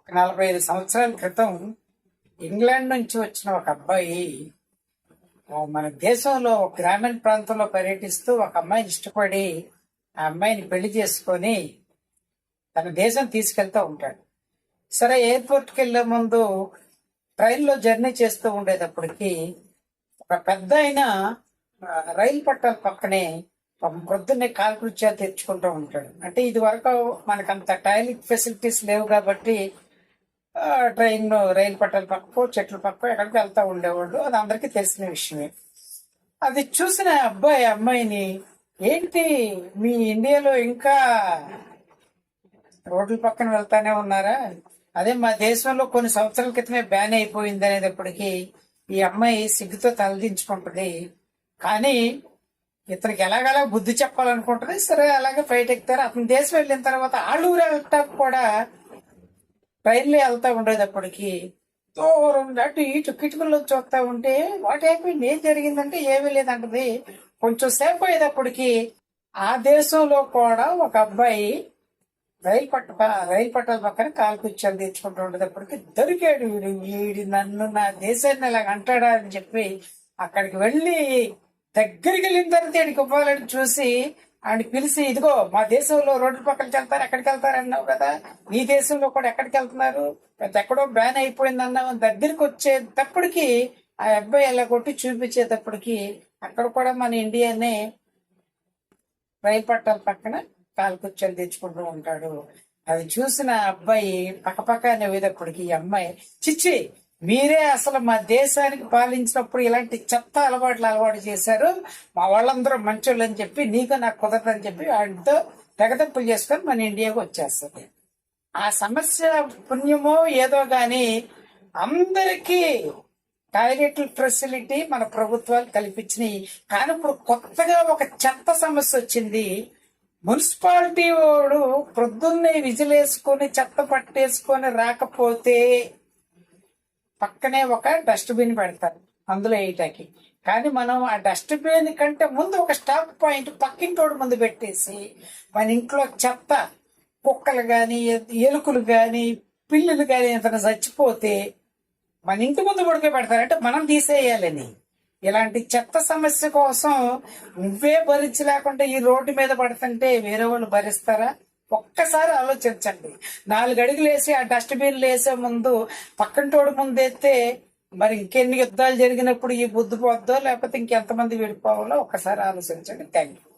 45 సంవత్సరాల క్రితం ఇంగ్లాండ్ నుంచి వచ్చిన ఒక అబ్బాయి మన దేశంలో గ్రామీణ ప్రాంతంలో పర్యటిస్తూ ఒక అమ్మాయిని ఇష్టపడి ఆ అమ్మాయిని పెళ్లి చేసుకొని తన దేశం తీసుకెళ్తూ ఉంటాడు. సరే, ఎయిర్పోర్ట్కి వెళ్లే ముందు ట్రైన్లో జర్నీ చేస్తూ ఉండేటప్పటికి ఒక పెద్ద రైలు పట్టాల పక్కనే పొద్దున్నే కాలకృత్యాలు తెచ్చుకుంటూ ఉంటాడు. అంటే ఇది వరకు మనకంత టాయిలెట్ ఫెసిలిటీస్ లేవు కాబట్టి ట్రైన్ రైలు పట్టాల పక్కకు చెట్ల పక్కకు ఎక్కడికి వెళ్తూ ఉండేవాళ్ళు. అది అందరికీ తెలిసిన విషయమే. అది చూసిన అమ్మాయిని, ఏంటి మీ ఇండియాలో ఇంకా రోడ్ల పక్కన వెళ్తానే ఉన్నారా, అదే మా దేశంలో కొన్ని సంవత్సరాల క్రితమే బ్యాన్ అయిపోయింది అనేటప్పటికీ ఈ అమ్మాయి సిగ్గుతో తలదించుకుంటుంది. కానీ ఇతనికి ఎలాగలా బుద్ధి చెప్పాలనుకుంటుంది. సరే, అలాగే ఫ్లైట్ ఎక్కుతారు. అతని దేశం వెళ్ళిన తర్వాత ఆళ్ళూరు వెళ్ళటానికి కూడా ట్రైన్లో వెళ్తా ఉండేటప్పటికి దూరం అటు ఇటు కిటికల్లో చూస్తా ఉంటే వాట్ హ్యాపీండ్, ఏం జరిగిందంటే ఏమీ లేదంటది. కొంచెం సేపు అయ్యేటప్పటికి ఆ దేశంలో కూడా ఒక అబ్బాయి రైలు పట్టాల పక్కన కాలుకుచ్చాలు తెచ్చుకుంటూ ఉండేటప్పటికి దొరికాడు. వీడి నన్ను నా దేశాన్ని ఇలాగ అంటాడా అని చెప్పి అక్కడికి వెళ్ళి దగ్గరికి వెళ్ళిన తర్వాత ఈయనకి ఇవ్వాలని చూసి ఆయన పిలిచి, ఇదిగో మా దేశంలో రోడ్డు పక్కనకి వెళ్తారు, ఎక్కడికి వెళ్తారు అన్నావు కదా, నీ దేశంలో కూడా ఎక్కడికి వెళ్తున్నారు, ఎక్కడో బ్యాన్ అయిపోయింది అన్నావు. దగ్గరికి వచ్చేటప్పటికి ఆ అబ్బాయి ఎలా కొట్టి చూపించేటప్పటికి అక్కడ కూడా మన ఇండియానే రైలు పట్టాల పక్కన కాలుకుచ్చలు తెచ్చుకుంటూ ఉంటాడు. అది చూసిన అబ్బాయి పక్కపక్క నవ్వేటప్పటికి ఈ అమ్మాయి, చిచ్చి మీరే అసలు మా దేశానికి పాలించినప్పుడు ఇలాంటి చెత్త అలవాటు చేశారు, మా వాళ్ళందరూ మంచోళ్ళు అని చెప్పి నీకు నాకు కుదరదని చెప్పి ఆయనతో తెగతప్పులు చేసుకొని మన ఇండియాకు వచ్చేస్తుంది. ఆ సమస్య పుణ్యమో ఏదో గాని అందరికీ టాయిలెట్ ఫెసిలిటీ మన ప్రభుత్వాలు కల్పించినాయి. కానీ ఇప్పుడు కొత్తగా ఒక చెత్త సమస్య వచ్చింది. మున్సిపాలిటీ వాడు ప్రొద్దున్నే విజిలేసుకొని చెత్త పట్టేసుకొని రాకపోతే పక్కనే ఒక డస్ట్బిన్ పెడతారు అందులో వేయటానికి. కానీ మనం ఆ డస్ట్బిన్ కంటే ముందు ఒక స్టాప్ పాయింట్ పక్కింటోడు ముందు పెట్టేసి మన ఇంట్లో చెత్త, కుక్కలు గాని ఎలుకలు గాని పిల్లులు గాని ఏదైనా చచ్చిపోతే మన ఇంటి ముందు పడుకో పెడతారంటే మనం తీసేయాలని. ఇలాంటి చెత్త సమస్య కోసం నువ్వే భరించలేకుండా ఈ రోడ్డు మీద పడుతుంటే వేరే వాళ్ళు భరిస్తారా? ఒక్కసారి ఆలోచించండి. 4 అడుగులు వేసి ఆ డస్ట్బిన్లు వేసే ముందు పక్కంటోడు ముందు ఎత్తే మరి ఇంకెన్ని యుద్ధాలు జరిగినప్పుడు ఈ బుద్ధి పోద్దో లేకపోతే ఇంకెంతమంది విడిపోవాలో ఒక్కసారి ఆలోచించండి. Thank you.